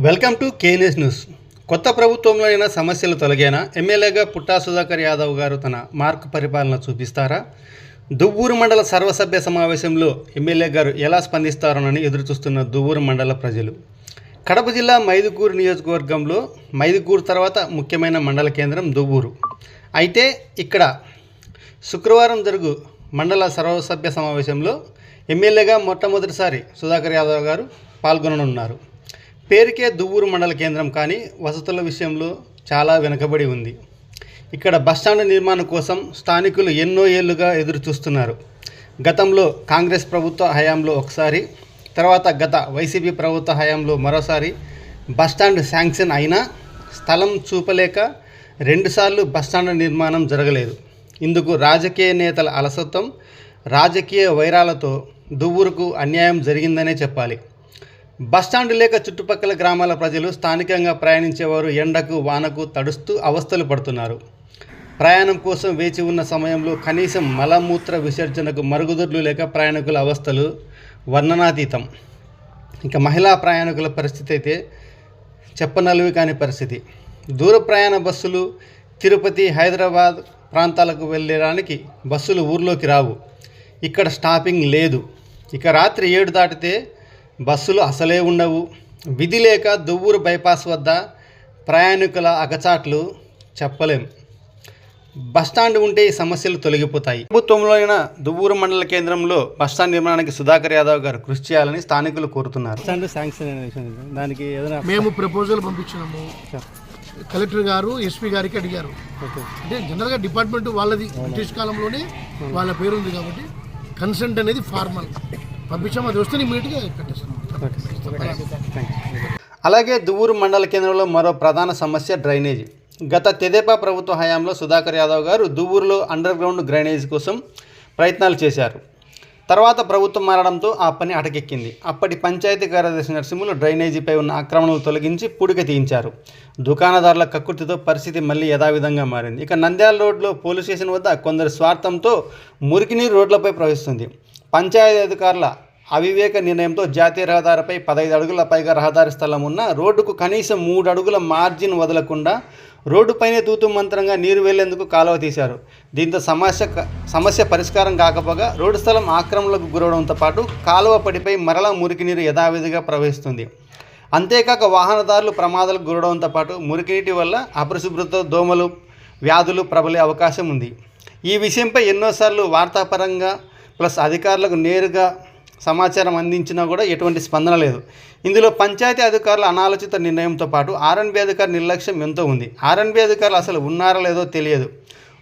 Welcome to KNS news. కొత్త ప్రభుత్వంలో అయినా సమస్యలు తొలగేనా? ఎమ్మెల్యేగా పుట్టా సుధాకర్ యాదవ్ గారు తన మార్క్ పరిపాలన చూపిస్తారా? దువ్వూరు మండల సర్వసభ్య సమావేశంలో ఎమ్మెల్యే గారు ఎలా స్పందిస్తారోనని ఎదురుచూస్తున్న దువ్వూరు మండల ప్రజలు. కడప జిల్లా మైదుకూరు నియోజకవర్గంలో మైదుకూరు తర్వాత ముఖ్యమైన మండల కేంద్రం దువ్వూరు. అయితే ఇక్కడ శుక్రవారం జరుగు మండల సర్వసభ్య సమావేశంలో ఎమ్మెల్యేగా మొట్టమొదటిసారి సుధాకర్ యాదవ్ గారు పాల్గొననున్నారు. పేరుకే దువ్వూరు మండల కేంద్రం, కానీ వసతుల విషయంలో చాలా వెనుకబడి ఉంది. ఇక్కడ బస్టాండ్ నిర్మాణం కోసం స్థానికులు ఎన్నో ఏళ్లుగా ఎదురు చూస్తున్నారు. గతంలో కాంగ్రెస్ ప్రభుత్వ హయాంలో ఒకసారి, తర్వాత గత వైసీపీ ప్రభుత్వ హయాంలో మరోసారి బస్టాండ్ శాంక్షన్ అయినా స్థలం చూపలేక రెండుసార్లు బస్టాండ్ నిర్మాణం జరగలేదు. ఇందుకు రాజకీయ నేతల అలసత్వం, రాజకీయ వైరాలతో దువ్వూరుకు అన్యాయం జరిగిందనే చెప్పాలి. బస్టాండ్ లేక చుట్టుపక్కల గ్రామాల ప్రజలు స్థానికంగా ప్రయాణించేవారు ఎండకు వానకు తడుస్తూ అవస్థలు పడుతున్నారు. ప్రయాణం కోసం వేచి ఉన్న సమయంలో కనీసం మలమూత్ర విసర్జనకు మరుగుదొడ్లు లేక ప్రయాణికుల అవస్థలు వర్ణనాతీతం. ఇక మహిళా ప్రయాణికుల పరిస్థితి అయితే చెప్పనలువి కాని పరిస్థితి. దూర ప్రయాణ బస్సులు తిరుపతి, హైదరాబాద్ ప్రాంతాలకు వెళ్ళడానికి బస్సులు ఊర్లోకి రావు. ఇక్కడ స్టాపింగ్ లేదు. ఇక రాత్రి 7 దాటితే బస్సులు అసలే ఉండవు. విధి లేక దువ్వూరు బైపాస్ వద్ద ప్రయాణికుల అగచాట్లు చెప్పలేం. బస్టాండ్ ఉంటే ఈ సమస్యలు తొలగిపోతాయి. ప్రభుత్వంలో అయిన దువ్వూరు మండల కేంద్రంలో బస్టాండ్ నిర్మాణానికి సుధాకర్ యాదవ్ గారు కృషి చేయాలని స్థానికులు కోరుతున్నారు. బస్టాండ్ శాంక్షన్ దానికి మేము ప్రపోజల్ పంపించినాము. కలెక్టర్ గారు ఎస్పీ గారికి అడిగారు. అంటే జనరల్గా డిపార్ట్మెంట్ వాళ్ళది బ్రిటిష్ కాలంలోనే వాళ్ళ పేరు ఉంది కాబట్టి కన్సెంట్ అనేది ఫార్మల్ పంపించాము. అది వస్తే ఇమీడియట్గా కట్టేస్తాం. అలాగే దువ్వూరు మండల కేంద్రంలో మరో ప్రధాన సమస్య డ్రైనేజీ. గత తెదేపా ప్రభుత్వ హయాంలో సుధాకర్ యాదవ్ గారు దువ్వూరులో అండర్ గ్రౌండ్ డ్రైనేజీ కోసం ప్రయత్నాలు చేశారు. తర్వాత ప్రభుత్వం మారడంతో ఆ పని అటకెక్కింది. అప్పటి పంచాయతీ కార్యదర్శి నరసింహులు డ్రైనేజీపై ఉన్న ఆక్రమణలు తొలగించి పూడిక తీయించారు. దుకాణదారుల కక్కుర్తితో పరిస్థితి మళ్ళీ యథావిధంగా మారింది. ఇక నంద్యాల రోడ్లో పోలీస్ స్టేషన్ వద్ద కొందరి స్వార్థంతో మురికినీరు రోడ్లపై ప్రవహిస్తుంది. పంచాయతీ అధికారుల అవివేక నిర్ణయంతో జాతీయ రహదారిపై 15 అడుగుల పైగా రహదారి స్థలం ఉన్న రోడ్డుకు కనీసం 3 అడుగుల మార్జిన్ వదలకుండా రోడ్డుపైనే తూతు మంత్రంగా నీరు వెళ్లేందుకు కాలువ తీశారు. దీంతో సమస్య పరిష్కారం కాకపోగా రోడ్డు స్థలం ఆక్రమణలకు గురవడంతో పాటు కాలువ పడిపై మరలా మురికి నీరు యథావిధిగా ప్రవహిస్తుంది. అంతేకాక వాహనదారులు ప్రమాదాలకు గురవడంతో పాటు మురికినీటి వల్ల అపరిశుభ్రత, దోమలు, వ్యాధులు ప్రబలే అవకాశం ఉంది. ఈ విషయంపై ఎన్నోసార్లు వార్తాపరంగా ప్లస్ అధికారులకు నేరుగా సమాచారం అందించినా కూడా ఎటువంటి స్పందన లేదు. ఇందులో పంచాయతీ అధికారుల అనాలోచిత నిర్ణయంతో పాటు ఆర్ఎన్బి అధికారుల నిర్లక్ష్యం ఎంతో ఉంది. ఆర్ఎన్బి అధికారులు అసలు ఉన్నారో లేదో తెలియదు.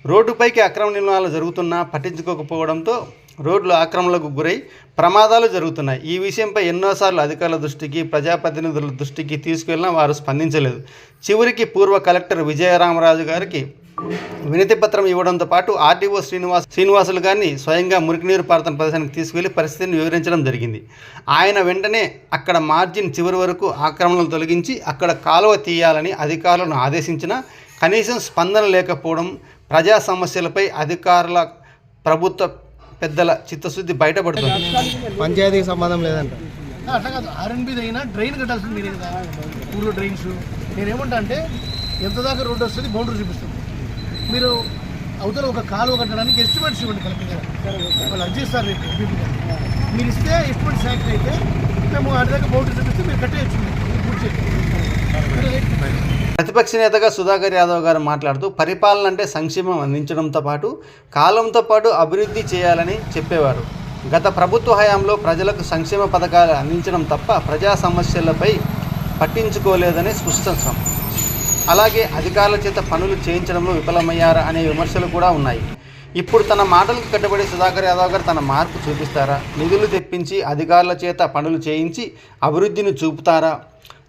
రోడ్డుపైకి అక్రమ నిర్మాణాలు జరుగుతున్నా పట్టించుకోకపోవడంతో రోడ్లు ఆక్రమణలకు గురై ప్రమాదాలు జరుగుతున్నాయి. ఈ విషయంపై ఎన్నోసార్లు అధికారుల దృష్టికి, ప్రజాప్రతినిధుల దృష్టికి తీసుకెళ్లినా వారు స్పందించలేదు. చివరికి పూర్వ కలెక్టర్ విజయరామరాజు గారికి వినతి పత్రం ఇవ్వడంతో పాటు ఆర్టీఓ శ్రీనివాసులు గారిని స్వయంగా మురికినీరు పారుతున్న ప్రదేశానికి తీసుకువెళ్లి పరిస్థితిని వివరించడం జరిగింది. ఆయన వెంటనే అక్కడ మార్జిన్ చివరి వరకు ఆక్రమణలు తొలగించి అక్కడ కాలువ తీయాలని అధికారులను ఆదేశించినా కనీసం స్పందన లేకపోవడం, ప్రజా సమస్యలపై అధికారుల, ప్రభుత్వ పెద్దల చిత్తశుద్ధి బయటపడుతుంది. పంచాయతీకి సంబంధం లేదంట. అట్లా కాదు, ఆర్ఎన్బి అయినా డ్రైన్ కట్టాల్సింది మీరే కదా, ఊళ్ళో డ్రైన్స్. నేనేమంటా అంటే ఎంత దాకా రోడ్డు వస్తుంది, బౌండరీ చూపిస్తుంది. మీరు అవతల ఒక కాలువ కట్టడానికి ఎస్టిమేట్స్ ఇవ్వండి కలెక్టర్ గారు. వాళ్ళు అర్జిస్తారు రేపు ఎంపీ గారు. మీరు ఇస్తే ఎస్టిమేట్ శాంక్షన్ అయితే మేము వాటి దగ్గర బౌండరీ చూపిస్తే మీరు కట్టేయచ్చు. ప్రతిపక్ష నేతగా సుధాకర్ యాదవ్ గారు మాట్లాడుతూ పరిపాలన అంటే సంక్షేమం అందించడంతో పాటు కాలంతో పాటు అభివృద్ధి చేయాలని చెప్పేవారు. గత ప్రభుత్వ హయాంలో ప్రజలకు సంక్షేమ పథకాలు అందించడం తప్ప ప్రజా సమస్యలపై పట్టించుకోలేదని స్పష్టం. అలాగే అధికారుల చేత పనులు చేయించడంలో విఫలమయ్యారా అనే విమర్శలు కూడా ఉన్నాయి. ఇప్పుడు తన మాటలకు కట్టుబడి సుధాకర్ యాదవ్ గారు తన మార్పు చూపిస్తారా? నిధులు తెప్పించి అధికారుల చేత పనులు చేయించి అభివృద్ధిని చూపుతారా?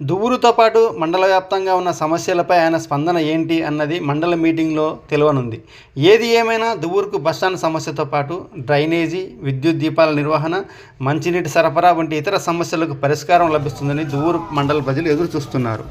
దువ్వూరుతో పాటు మండల వ్యాప్తంగా ఉన్న సమస్యలపై ఆయన స్పందన ఏంటి అన్నది మండల మీటింగ్లో తెలియనుంది. ఏది ఏమైనా దువ్వూరుకు బస్టాండ్ సమస్యతో పాటు డ్రైనేజీ, విద్యుత్ దీపాల నిర్వహణ, మంచినీటి సరఫరా వంటి ఇతర సమస్యలకు పరిష్కారం లభిస్తుందని దువ్వూరు మండల ప్రజలు ఎదురు చూస్తున్నారు.